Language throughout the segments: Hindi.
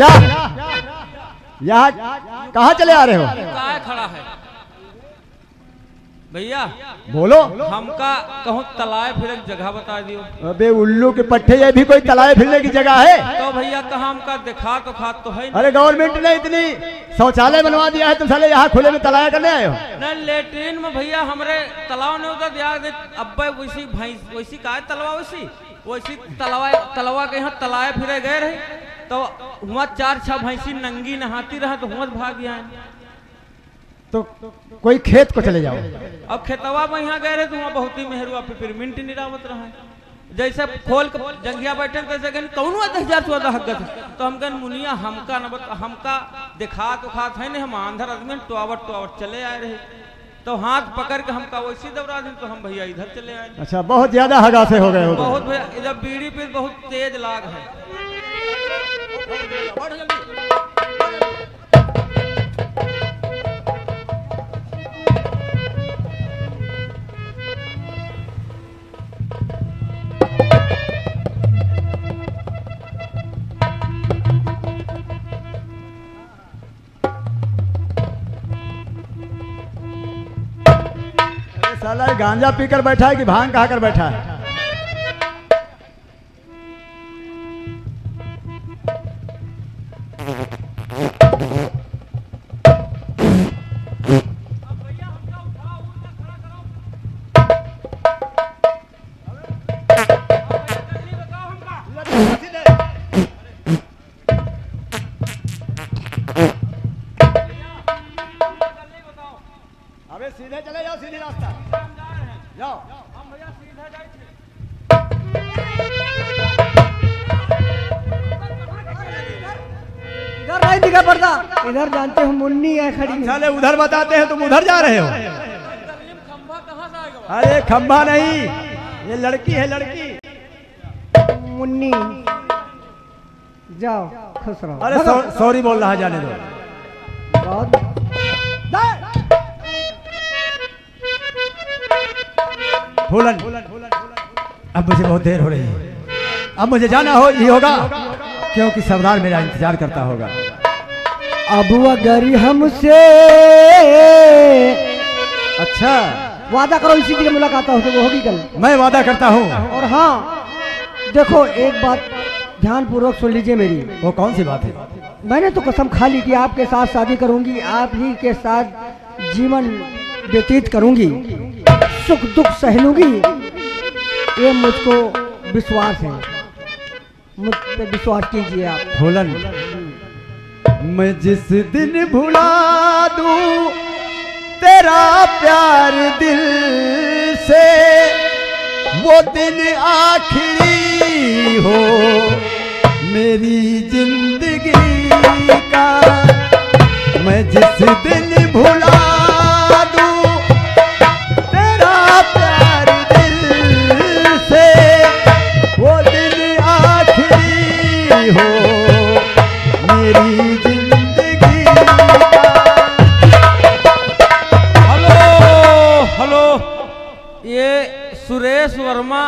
क्या यहाँ कहाँ चले आ रहे हो? काय खड़ा है भैया? बोलो। हमका कहूँ तलाए फिर एक जगह बता दियो। अबे उल्लू के पट्टे, ये भी कोई तलाए फिरने की जगह है? तो भैया कहा हमका दिखा तो खात तो है। अरे गवर्नमेंट ने इतनी शौचालय बनवा दिया है, तुम साले यहाँ खुले में तलाया करने आए हो? न लेटरिन में भैया हमरे तालाब ने उधर दिया अब्बे वैसी भैंस वैसी का तलवा वैसी तलवा के यहाँ तलाए फिरे गए रहे तो वहाँ 4-6 भैंसी नंगी नहाती रहा तो वहाँ भाग गया। तो कोई खेत को चले जाओ। अब खेतवा में यहाँ गए रहे तो वहाँ बहुत ही मेहरुआ पिपरमिंट निरावत रहा है। जैसे खोल के जंगिया बैठे तैसे कहन कौन 10,000 हगत तो हम कहन मुनिया हमका दिखा तो खात है नहीं, हम आंधर आदमी टुआवट चले आए रहे तो हाथ पकड़ के हमका वैसी दबरा दें तो हम भैया इधर चले आए। अच्छा, बहुत ज्यादा हगासे हो गए हो? बहुत भैया इधर बीड़ी पे बहुत तेज लाग है। साला गांजा पीकर बैठा है कि भांग खाकर बैठा है? अबे सीधे चले जाओ, सीधे रास्ता जाओ। हम भैया सीधा जाए इधर नहीं दिखा पड़ता, इधर जानते हो मुन्नी है खड़ी। साले उधर बताते हैं, तुम उधर जा रहे हो। खंभा कहाँ से आएगा? अरे खंभा नहीं, ये लड़की है, लड़की मुन्नी। जाओ खुश रहो। अरे सॉरी बोल रहा है, जाने दो। फूलन, अब मुझे बहुत देर हो रही है, अब मुझे जाना ही होगा क्योंकि सरदार मेरा इंतजार करता होगा। अब अगर हमसे अच्छा वादा करो इसी दिन मुलाकात हो तो वो होगी कल। मैं वादा करता हूँ। और हाँ देखो एक बात ध्यान पूर्वक सुन लीजिए मेरी। वो कौन सी बात है? मैंने तो कसम खा ली कि आपके साथ शादी करूंगी, आप ही के साथ जीवन व्यतीत करूंगी, सुख दुख सह लूंगी, ये मुझको विश्वास है, मुझ पे विश्वास कीजिए आप। फूलन, मैं जिस दिन भुला दूं तेरा प्यार दिल से, वो दिन आखिरी हो मेरी जिंदगी का। मैं जिस दिन भुला दूं तेरा प्यार दिल से, वो दिन आखिरी हो मेरी जिंदगी का। हेलो ये सुरेश वर्मा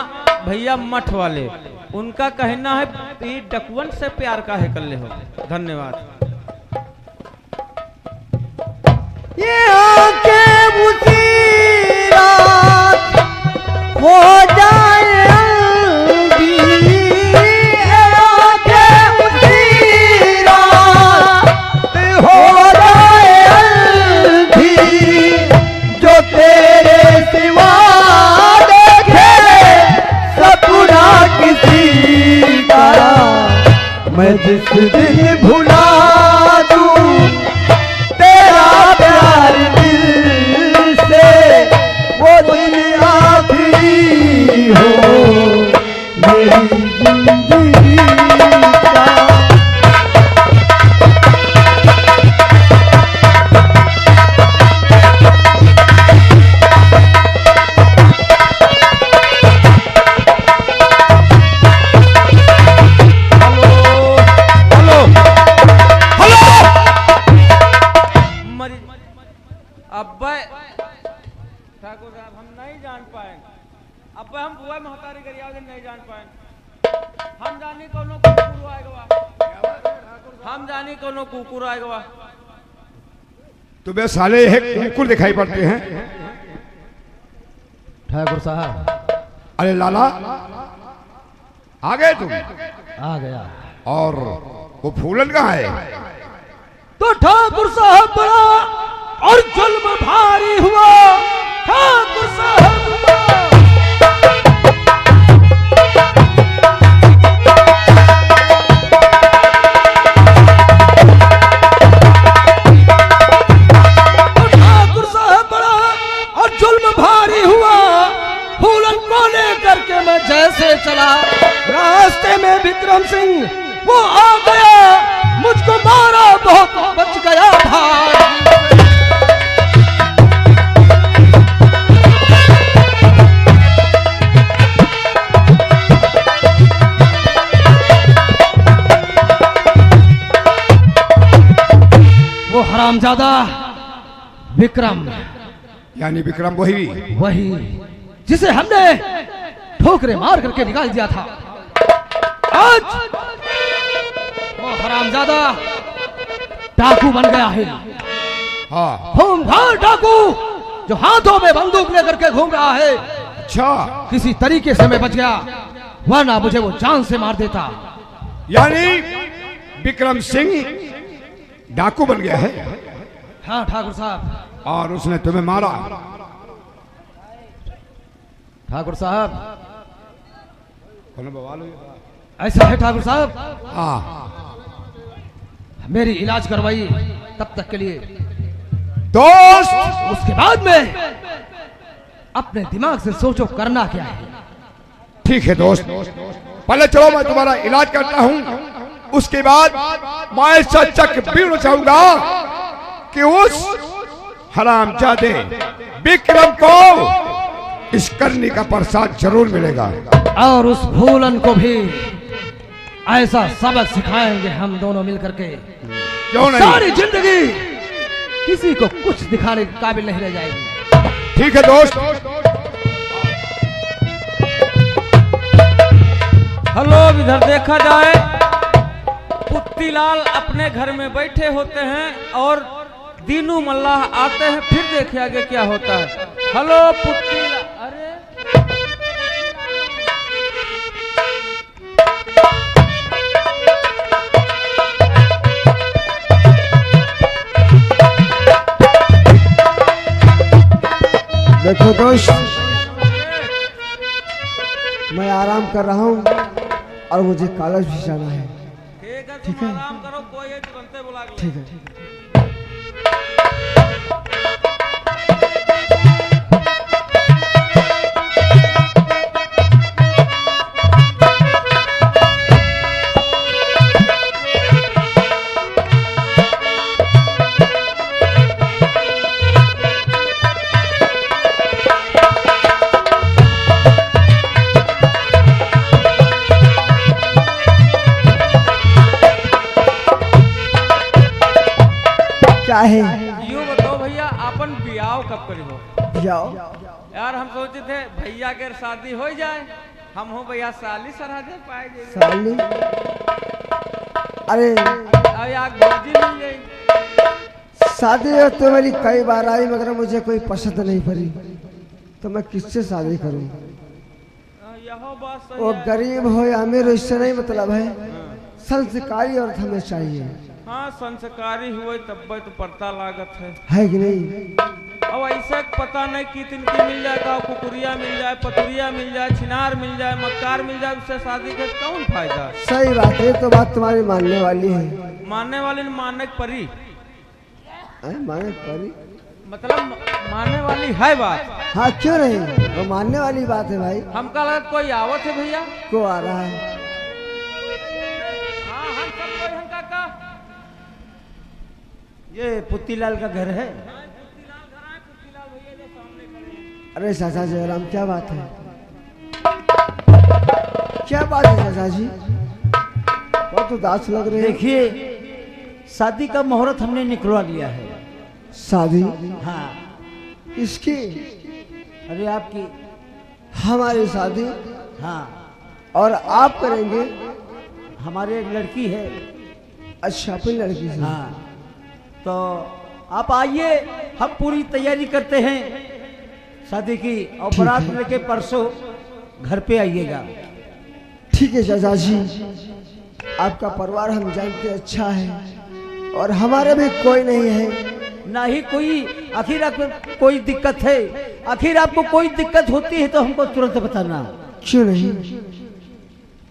भैया मठ वाले, उनका कहना है ये डकुवन से प्यार का है कर ले हो। धन्यवाद। ये आंखें उसी रात हो जाए अंधी, ये आंखें उसी रात हो जाए अंधी, जो तेरे सिवा देखे सपना किसी का। मैं जिस दिन भुला दूं तेरा प्यार दिल से, वो दिन आखिरी हो मेरी जिंदगी का। अब्बे ठाकुर साहब हम नहीं जान पाए, अब्बे हम बुआ महतारी गरिया नहीं जान पाए, हम जानी कोनो को आएगा। हम जानी कोनो कुकुर आएगा। तुम्हें साले एक कुकुर दिखाई पड़ते हैं। ठाकुर साहब अरे लाला आ गए तुम? आ गया। और वो फूलन कहाँ है? तो ठाकुर साहब बड़ा और जुल्म भारी हुआ। ठाकुर साहब जैसे चला रास्ते में विक्रम सिंह वो आ गया, मुझको मारा बहुत बच गया भाग। वो हरामजादा विक्रम, यानी विक्रम वही जिसे हमने ठोकरे मार करके निकाल दिया था। आज वो हरामजादा डाकू बन गया है। हाँ होमगार्ड डाकू जो हाथों में बंदूक लेकर के घूम रहा है। अच्छा, किसी तरीके से मैं बच गया, वरना मुझे वो जान से मार देता। यानी विक्रम सिंह डाकू बन गया है। हाँ ठाकुर साहब। और उसने तुम्हें मारा? ठाकुर साहब कौन बवाल ऐसा है ठाकुर साहब। हाँ, मेरी इलाज करवाइए तब तक के लिए दोस्त। उसके बाद में अपने दिमाग से सोचो करना क्या है। ठीक है दोस्त, पहले चलो मैं तुम्हारा इलाज करता हूँ, उसके बाद मैं सचक भी चाहूंगा कि उस हरामजादे विक्रम को इस करनी का प्रसाद जरूर मिलेगा। और उस भूलन को भी ऐसा सबक सिखाएंगे हम दोनों मिलकर के। क्यों नहीं? सारी जिंदगी किसी को कुछ दिखाने के काबिल नहीं रह जाएगी। ठीक है दोस्त। हेलो, इधर देखा जाए पुत्तीलाल अपने घर में बैठे होते हैं और दीनू मल्लाह आते हैं, फिर देखिए आगे क्या होता है। हेलो पुत्तीलाल, अरे देखो दोस्त, मैं आराम कर रहा हूँ और मुझे कॉलेज भी जाना है। ठीक है, तुम आराम करो, कोई है तुरंते बुला के ले। ठीक है। क्या है? यूँ बताओ भैया, अपन बियाह कब करी हो? जाओ यार हम सोचे थे भैया के शादी हो जाए, हम हो भैया साली सराधे पाए जाए। साली, अरे अब यार भौजी मिल गई। शादी हो तो मेरी कई बार आई, मगर मुझे कोई पसंद नहीं पड़ी, तो मैं किससे शादी करूं? यह बात सही वो है। गरीब हो या अमीर हो, इससे नहीं मतलब है। संस्कारी औरत हमें चाहिए, हाँ संस्कारी हुए तब तो पड़ता लागत है कि नहीं? अब ऐसा पता नहीं कि तिनकी मिल जाए, का कुकुरिया मिल जाए, पतुरिया मिल जाए, छिनार मिल जाए, मक्कार मिल जाए, उससे शादी का कौन फायदा? सही बात है, तो बात तुम्हारी मानने वाली है। मानने वाले ने मानने की परी, माने परी मतलब मानने वाली है बात। हाँ क्यों नहीं, वो मानने वाली बात है भाई। हमका लगा कोई आवत है भैया। को आ रहा है? हाँ हम सब कोई हम काका। ये पुत्तीलाल का घर है। अरे चाचा जी राम, क्या बात है? क्या बात है चाचा जी? बहुत उदास लग रहे हैं। देखिए, शादी का मुहूर्त हमने निकलवा लिया है। शादी? हाँ। इसकी? अरे आपकी। हमारी शादी? हाँ। और आप करेंगे? हमारे एक लड़की है, अच्छा, अपनी लड़की से। हाँ, तो आप आइए, हम पूरी तैयारी करते हैं शादी की, और बारात लेके परसों घर पे आइएगा। ठीक है चाचा जी, आपका परिवार हम जानते अच्छा है और हमारे भी कोई नहीं है। ना ही कोई, आखिर आपको कोई दिक्कत है? आखिर आपको कोई दिक्कत होती है तो हमको तुरंत बताना। क्यों नहीं?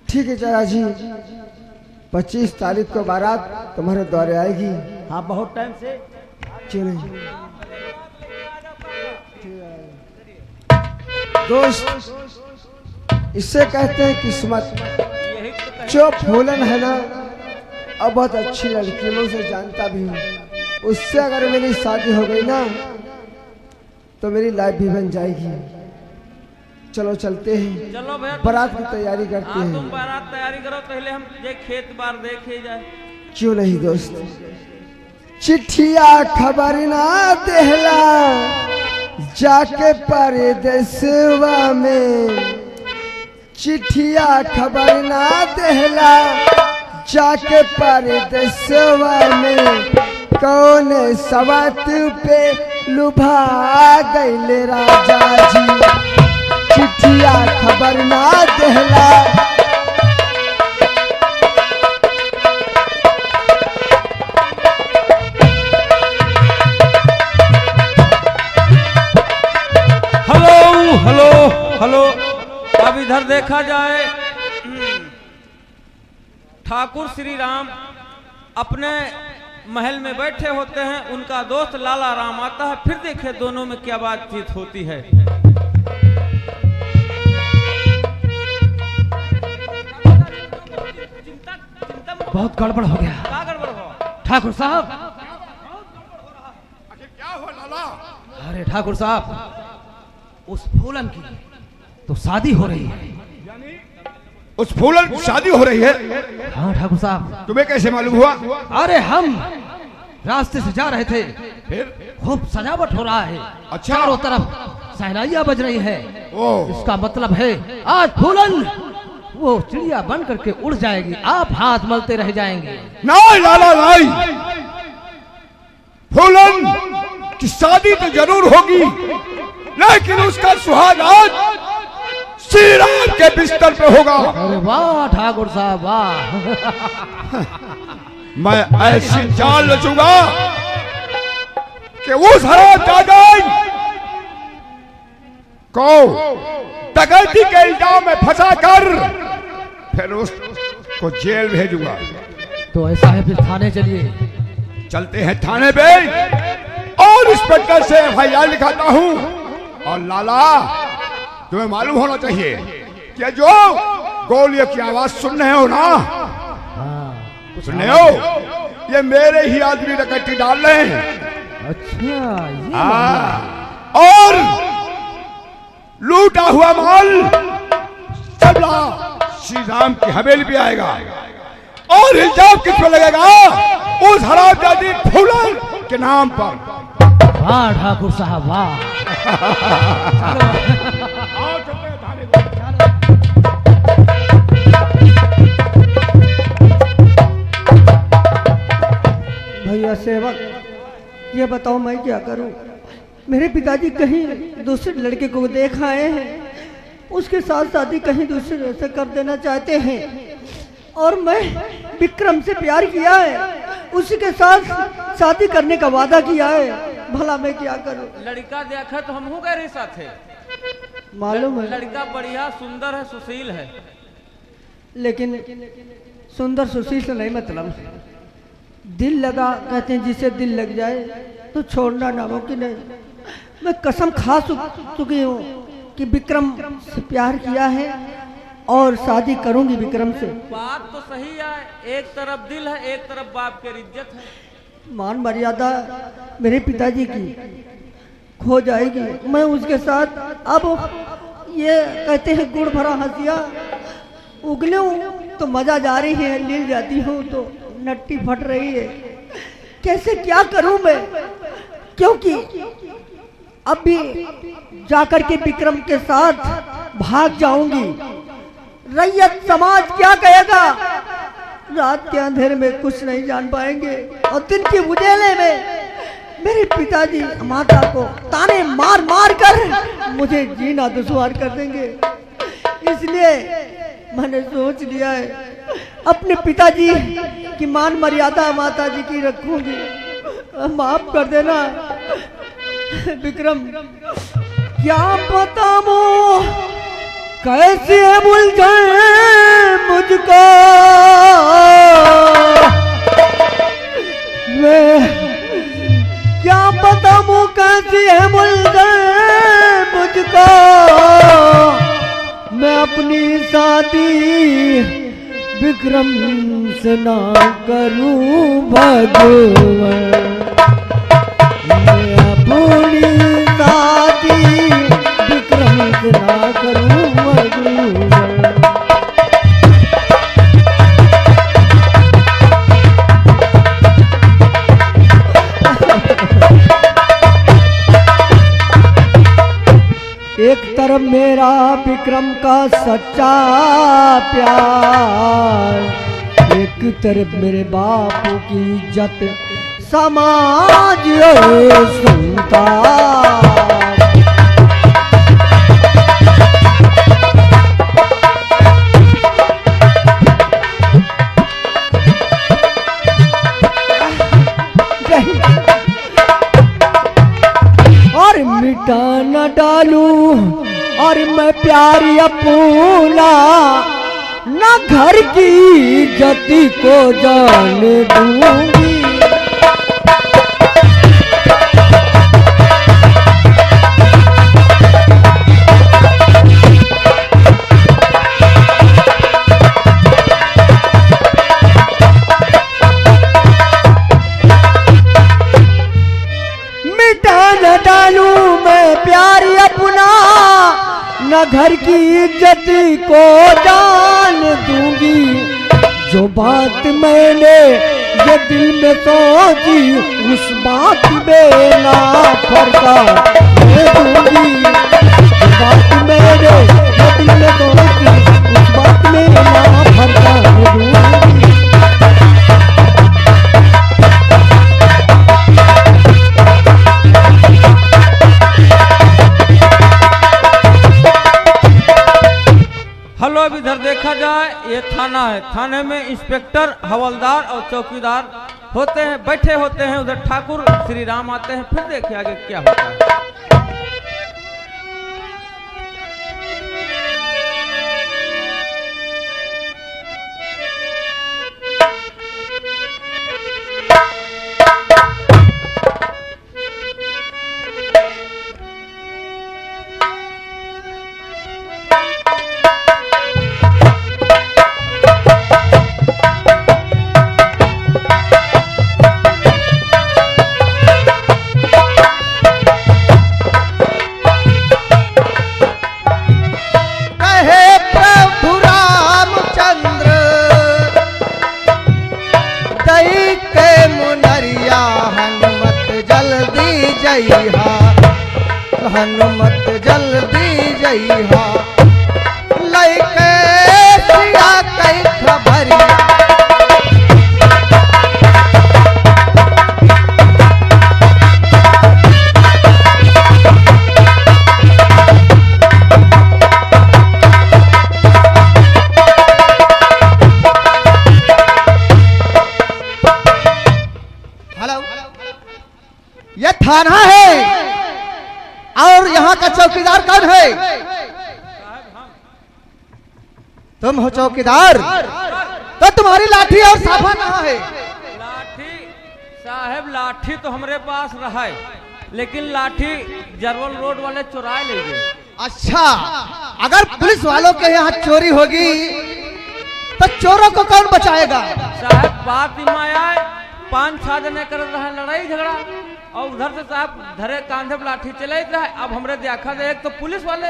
ठीक है चाचा जी, 25 तारीख को बारात तुम्हारे द्वारे आएगी। हाँ, बहुत टाइम से। क्यों नहीं दोस्त, इससे कहते हैं किस्मत। यही तो कहे- जो फूलन है ना, अब बहुत अच्छी लड़की, मैं उसे जानता भी हूँ। उससे अगर मेरी शादी हो गई ना तो मेरी लाइफ भी बन जाएगी। चलो चलते हैं, चलो भैया, बारात की तैयारी करते हाँ, तुम हैं। बारात तैयारी करो, पहले हम ये खेत बार देखे जाए। क्यों नहीं दोस्त, चिट्ठिया खबर ना देहला जाके परदेसवा में, चिट्ठिया खबर ना देहला जाके परदेसवा में, कौन सवत पे लुभा गइल राजा जी, चिट्ठिया खबर ना देहला। हेलो हेलो हेलो, अब इधर देखा जाए, ठाकुर श्री राम अपने महल में बैठे होते हैं, उनका दोस्त लाला राम आता है, फिर देखे दोनों में क्या बातचीत होती है। बहुत गड़बड़ हो गया क्या गड़बड़ हो? ठाकुर साहब। क्या हुआ लाला? अरे ठाकुर साहब, उस फूलन की तो शादी हो रही है। उस फूलन की शादी हो रही है? हाँ ठाकुर साहब। तुम्हें कैसे मालूम हुआ? अरे हम रास्ते से जा रहे थे, फिर? खूब सजावट हो रहा है, अच्छा। चारों तरफ सहनाइयां बज रही है। ओह, इसका मतलब है आज फूलन वो चिड़िया बन करके उड़ जाएगी, आप हाथ मलते रह जाएंगे। नहीं लाला नहीं, फूलन की शादी तो जरूर होगी, लेकिन उसका सुहाग आज श्री राम के बिस्तर पे होगा। अरे वाह ठाकुर साहब वाह। मैं ऐसी जान रचूंगा कि उस हरामजादा को डकैती के इल्जाम में फंसा कर फिर उसको जेल भेजूंगा। तो ऐसा है, फिर थाने चलिए। चलते हैं थाने पे और इंस्पेक्टर से एफआईआर लिखाता हूँ। और लाला, तुम्हें मालूम होना चाहिए कि जो गोलियों की आवाज सुन रहे हो ना, सुन रहे हो, ये मेरे ही आदमी डकैती डाल रहे हैं। अच्छा ये और लूटा हुआ माल सबला श्री राम की हवेली पे आएगा और इल्जाम किस पे लगेगा? उस हरामजादी फूलन के नाम पर। वाह ठाकुर साहब वाह। भैया सेवक, ये बताओ मैं क्या करूं? मेरे पिताजी कहीं दूसरे लड़के को देख आए हैं, उसके साथ शादी कहीं दूसरे से कर देना चाहते हैं, और मैं विक्रम से प्यार किया है, उसी के साथ शादी करने का वादा किया है। भला मैं क्या करूं? लड़का देखा तो हम गए साथ है, मालूम है, लड़का बढ़िया सुंदर है, सुशील है। लेकिन सुंदर सुशील से नहीं मतलब, दिल लगा कहते हैं, जिसे दिल लग जाए तो छोड़ना नामुमकिन है। मैं कसम खा चुकी हूँ कि विक्रम से प्यार किया है और शादी करूंगी विक्रम से। बात तो सही है, एक तरफ दिल है, एक तरफ बाप की इज्जत है। मान मर्यादा मेरे पिताजी की खो जाएगी, मैं उसके साथ अब ये कहते हैं गुड़ भरा हंसिया उगले तो मजा जा रही है, लील जाती हूँ तो नट्टी फट रही है। कैसे क्या करूं मैं? क्योंकि अभी जाकर के विक्रम के साथ भाग जाऊंगी, रैयत समाज क्या कहेगा? रात के अंधेरे में कुछ नहीं जान पाएंगे और दिन के उजाले में मेरे पिताजी माता को ताने मार मार कर मुझे जीना दुश्वार कर देंगे। इसलिए मैंने सोच लिया है अपने पिताजी की मान मर्यादा माता जी की रखूंगी। माफ कर देना विक्रम। क्या बताऊं कैसे उलझे मुझको मैं, क्या बताऊं कैसे उलझे मुझको मैं अपनी शादी विक्रम से ना करूं भगवान। मैं अपनी शादी विक्रम से ना करूं भगवान। एक तरफ मेरा विक्रम का सच्चा प्यार, एक तरफ मेरे बापू की इज्जत समाज सुनता। और मिटा न डालूं और मैं प्यारी अपना न घर की इज्जत को जान दूंगी। न घर की इज्जत को जान दूंगी। जो बात मैंने ये दिल में सोची उस बात में ना फरका मैं दूंगी। जो बात मैंने ये दिल में सोची उस बात में ना फरका मैं दूंगी। हेलो, अब इधर देखा जाए ये थाना है। थाने में इंस्पेक्टर, हवलदार और चौकीदार होते हैं, बैठे होते हैं। उधर ठाकुर श्री राम आते हैं। फिर देखिए आगे क्या होता है। हनुमत जल्दी जइहा लइके सिया कई खबरिया। हेलो, ये थाना है और यहाँ का चौकीदार कौन है? तुम हो चौकीदार? तो तुम्हारी लाठी और साफा कहाँ है? लाठी साहब, लाठी तो हमारे पास रहा है, लेकिन लाठी जरवल रोड वाले चुराए ले गए। अच्छा, अगर पुलिस वालों के यहाँ चोरी होगी तो चोरों को कौन बचाएगा? साहब बात इमाया 5-6 जने कर रहा है लड़ाई झगड़ा, और उधर से साहब धरे कांधे पर लाठी चले रहा है। अब हमरे देखा देख तो पुलिस वाले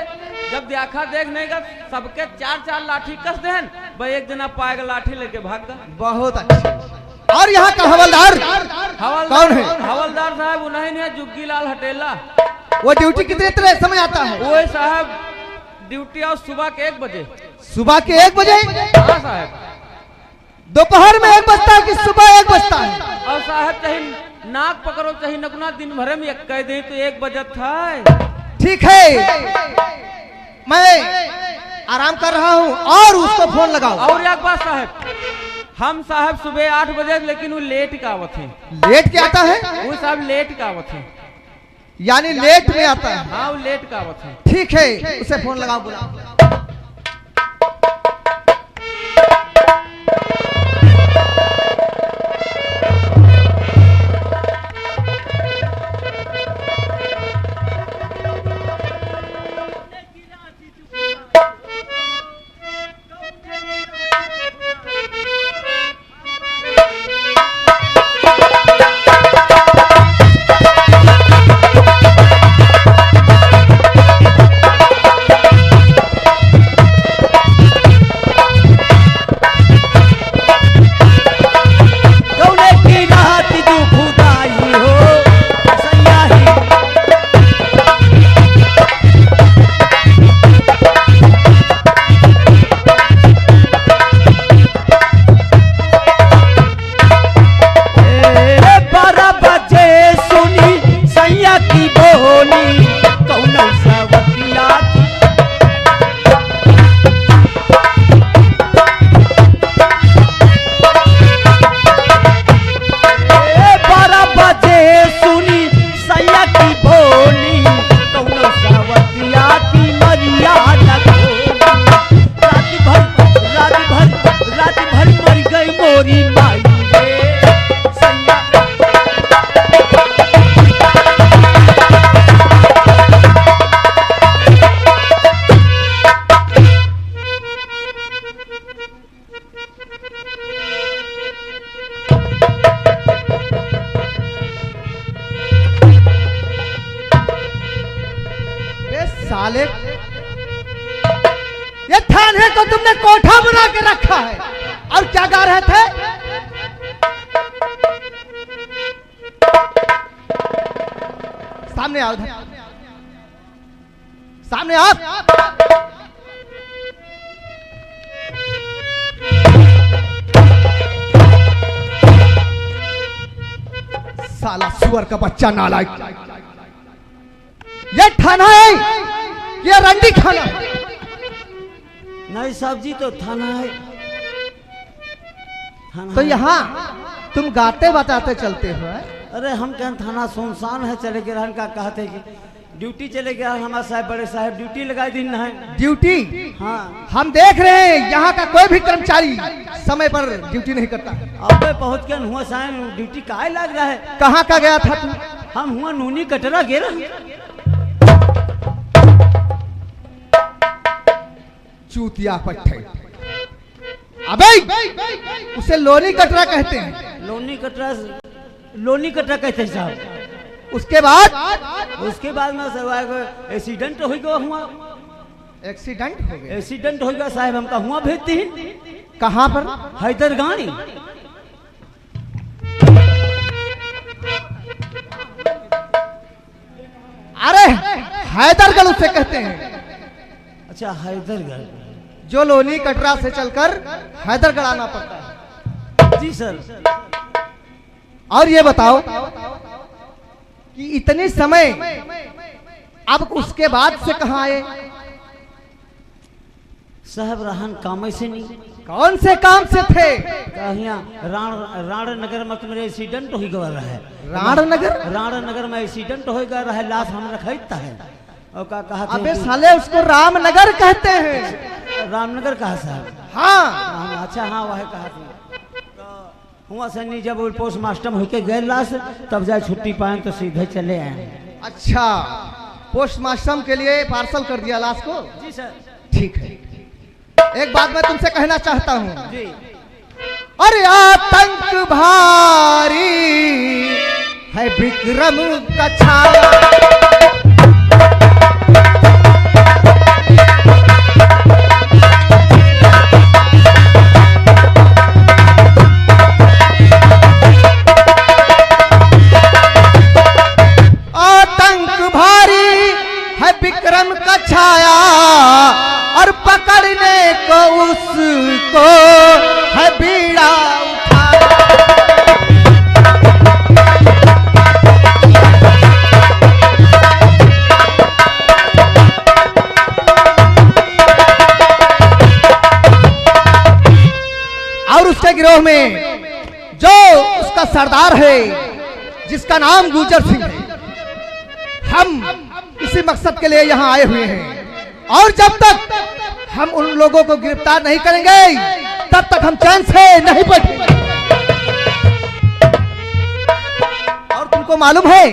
जब देखा देख नहीं गए, सबके 4-4 लाठी कस देन भाई, एक जना पाएगा लाठी लेके भाग गया। बहुत अच्छा। और यहाँ का हवलदार कौन है? हवलदार साहब उन्हीं ने जुग्गी लाल हटेला। वो ड्यूटी कितने समय आता है? वो साहब ड्यूटी और सुबह के 1 बजे। सुबह के 1 बजे? हाँ साहब। दोपहर में 1 बजता है कि सुबह 1 बजता है? और साहब चाहे नाक पकड़ो चाहे नगुना दिन भर में एक कह दे तो 1 बजत है। ठीक है, मैं आराम कर रहा हूँ और उसको फोन लगाओ। और एक बात साहब, हम साहब सुबह 8 बजे लेकिन वो लेट का आवत है। लेट क्या आता है? वो साहब लेट का आवत है, यानी लेट में आता है। हाँ वो लेट का आवत है। ठीक है, उसे फोन लगाओ, बुलाओ। साले, ये थाने को तुमने कोठा बना के रखा है और क्या गा रहे थे? सामने आओ, सामने आओ। साला सुअर का बच्चा नालायक, ये थाना है, ये रंडी खाना है। नहीं साहब जी, तो थाना है। थाना तो है। यहाँ तुम गाते बताते चलते हो? अरे हम कहन थाना सुनसान है, चले गए रहन का कहते कि ड्यूटी चले गया हमारा साहब, बड़े साहब ड्यूटी लगाए दिन है। ड्यूटी? हाँ, हम देख रहे हैं यहाँ का कोई भी कर्मचारी समय पर ड्यूटी नहीं करता। अब पहुंच के हुआ साहब ड्यूटी काहे लग रहा है। कहाँ का गया था तू? हम हुआ नूनी कटरा गिरा। चूतिया पट्टे, अबे उसे लोनी कटरा कहते हैं। लोनी कटरा कहते हैं साहब। उसके बाद में सब एक्सीडेंट हो गया हुआ। एक्सीडेंट हो गया? एक्सीडेंट हो गया साहब, हमका हुआ भेजती है। कहाँ पर? हैदरगानी। अरे हैदरगढ़ उसे कहते हैं। अच्छा, हैदरगढ़। जो लोनी कटरा से चलकर हैदरगढ़ आना पड़ता है। जी सर। और ये बताओ कि इतने समय अब उसके बाद से कहाँ आए? साहब रहन काम से नहीं। कौन से काम से थे? राण नगर में तुम्हारे एक्सीडेंट हो गया रहा है। राण नगर में एक्सीडेंट हो गया रहा है, लाश हम रखता है। और का कहा थे? अबे साले, उसको रामनगर कहते हैं। रामनगर कहा साहब? हाँ। अच्छा, हाँ वह कहा थे। हुआ सनी जब पोस्ट मास्टर होके गए लाश, तब जाए छुट्टी पाए तो सीधे चले आए। अच्छा, पोस्टमास्टम के लिए पार्सल कर दिया लाश को? जी सर। ठीक है, एक बात मैं तुमसे कहना चाहता हूँ। जी। अरे आतंक भारी है विक्रम का छाया, विक्रम का छाया, और पकड़ने को उसको है बीड़ा के गिरोह में जो उसका सरदार है, जिसका नाम गुजर सिंह है। हम इसी मकसद के लिए यहाँ आए हुए हैं और जब तक हम उन लोगों को गिरफ्तार नहीं करेंगे तब तक हम चैन से नहीं बैठेंगे। और तुमको मालूम है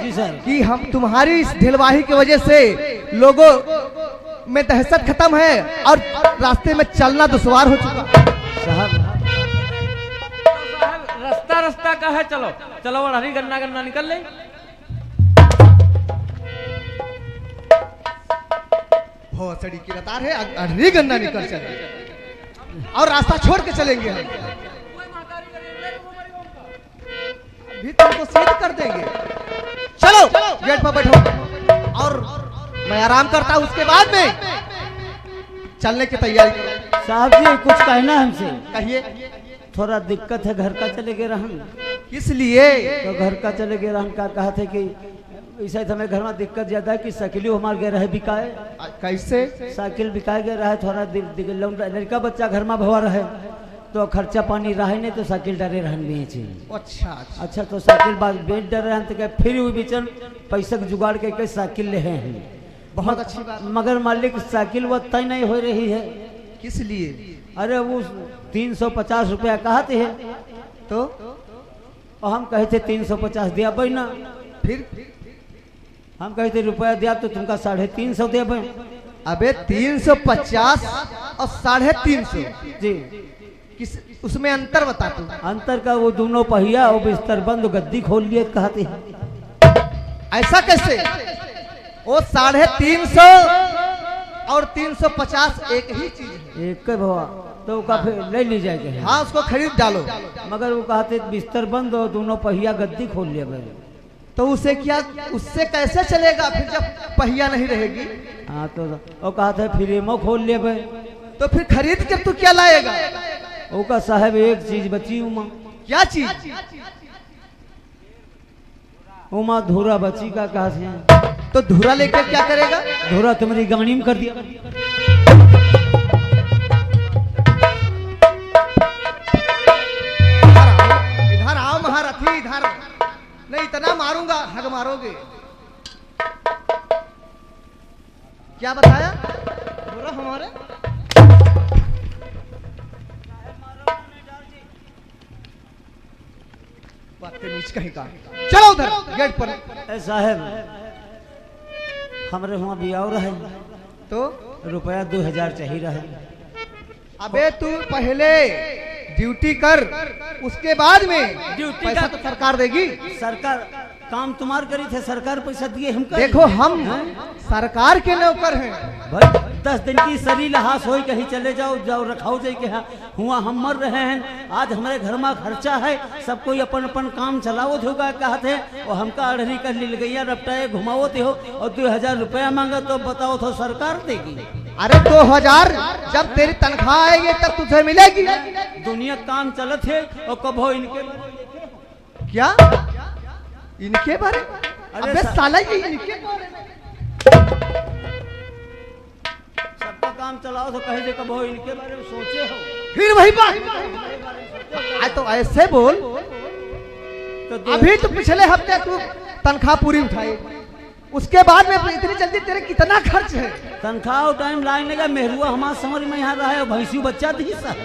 जी सर। कि हम तुम्हारी इस ढिलवाही की वजह से लोगों में दहशत खत्म है और रास्ते में चलना दुश्वार हो चुका। साहब रास्ता रास्ता का है, चलो चलो अड़हरी गन्ना गन्ना निकल ले। भोसड़ी की रतार है, अड़हरी गन्ना निकल चले और रास्ता छोड़ के चलेंगे हम। अभी तुमको सीध कर देंगे। चलो गेट पर बैठो और मैं आराम करता हूँ, उसके बाद में चलने की तैयारी करो। साहब जी कुछ कहना है हमसे। कहिए। थोड़ा दिक्कत है, घर का चले गए रहन। किस लिए? तो घर का चले गए रहन का कहा थे कि ऐसा हमें घर में दिक्कत ज्यादा है कि साइकिल हमारे गए रहे बिकाए। कैसे? साइकिल बिकाए गए रहे, थोड़ा लड़का बच्चा घर में भवा रहे तो खर्चा पानी रहे नहीं तो साइकिल डरे रहन बेचे। अच्छा तो साइकिल बाद बेच डर रहे तो फिर वो बीचन पैसा जुगाड़ के साइकिल ले हैं। बहुत अच्छी बात। मगर मालिक साइकिल वो तय नहीं हो रही है। किस लिए? अरे वो 350 रुपया कहते हैं तो और हम कहते 350 दिया भाई ना। फिर हम कहते रुपया दिया तो तुमका 350 दे भाई। अबे 350 और 350 जी किस उसमें अंतर बता तू। अंतर का वो दोनों पहिया और बिस्तर बंद गद्दी खोल लिए कहते हैं। ऐसा कैसे? वो 350 और 350 एक ही चीज है। एक भवा तो का फिर ले ली जाएगा। हाँ उसको खरीद डालो। मगर वो कहते बिस्तर बंद और दोनों पहिया गद्दी खोल लिया भाई। तो उसे क्या, उससे कैसे चलेगा फिर जब पहिया नहीं रहेगी? हाँ तो वो कहते फ्रेमो खोल लिया भाई। तो फिर खरीद के तू क्या लाएगा? वो का साहब एक चीज बची उमा। क्या चीज? उमा धूरा बची का कहा से। तो धूरा लेकर क्या करेगा? धूरा तुम्हारी गाड़ी में कर दिया। इधर आओ महारथी, इधर नहीं इतना मारूंगा, हग मारोगे। क्या बताया? धूरा हमारे बदतमीज कहीं का। चलो उधर गेट पर। साहब हमारे वहाँ भी और है तो रुपया 2000 चाहिए रहे। अबे तू पहले ड्यूटी कर, उसके बाद में ड्यूटी पैसा का- तो सरकार देगी। सरकार काम तुम्हार करी थे, सरकार पैसा दिए हम देखो हम सरकार के नौकर हैं। भाई 10 दिन की सरी लहास हो कहीं चले जाओ जाओ रखाओ जाए के हुआ हम मर रहे हैं। आज हमारे घर में खर्चा है, सब कोई अपन अपन काम चलाओ होगा कहते और हमका अड़हरी कर ली गैया रपटाए घुमाओते हो और 2000 रुपया मांगा तो बताओ तो सरकार देगी। अरे 2000 जब तेरी तनख्वाह आएगी तब तुझे मिलेगी। दुनिया काम चलत है और कब हो इनके क्या इनके बारे? अरे अबे साला ये इनके बारे में सबका काम चलाओ तो कहीं से कब हो इनके बारे में सोचे हो। फिर वही बात। तो ऐसे बोल। तो अभी तो पिछले हफ्ते तू तनख्वाह पूरी उठाई, उसके बाद में इतनी जल्दी तेरे कितना खर्च है? तनख्वाह टाइम लाइन लगा मेहरुआ हमारे समझ में यहाँ रहा है भैंसी बच्चा दी सर।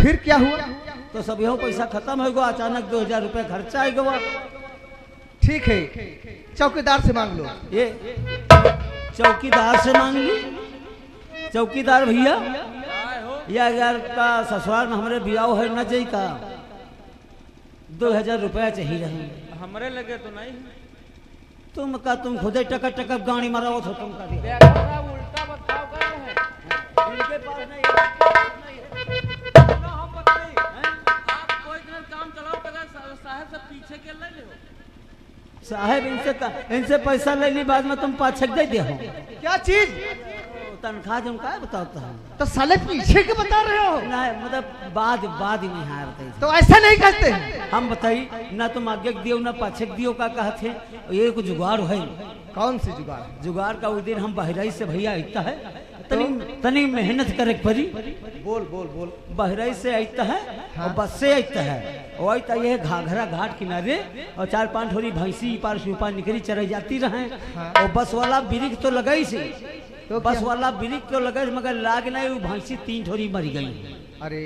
फिर क्या हुआ? तो सब यहो पैसा खत्म हो गया, अचानक 2000 रुपया खर्चा आ गया। ठीक है चौकीदार से मांग लो। ये चौकीदार से मांग ली? चौकीदार भैया या यार का ससुराल में हमारे बियाह है न जई का 2000 रुपया चाहिए रहे। हमरे लगे तो नहीं। तुम खुद टका टका गाड़ी मराओ तो तुम का दिया। उल्टा बताओ कर रहे हैं। इनके पास नहीं हम बताइए आप कोई दिन काम चलाओ साहब से पीछे के ले लो। साहब इनसे पैसा ले ली बाद में तुम पाछक दे दे हो। क्या चीज? तनख्वाह तुम का बताता है तो साले पीछे के बता रहे हो? ना मतलब बाद ही नहीं हारते। तो ऐसा नहीं करते। हम बताइए ना तुम आगे दियो ना पाछक दियो का कहते ये कुछ जुगाड़ है। कौन सी जुगाड़? जुगाड़ का उस दिन हम बहराई से भैया इतना है तनी मेहनत करे परी बोल बोल बोल। बहराइच से आइता है और बस से आइता है और आइता ये घाघरा घाट किनारे और 4-5 थोड़ी भैंसी पार से ऊपर निकली चढ़ जाती रहे और बस वाला ब्रिक तो लगाई से तो बस क्या? वाला ब्रिक तो लगाई मगर लाग नहीं वो भैंसी 3 थोड़ी मर गई। अरे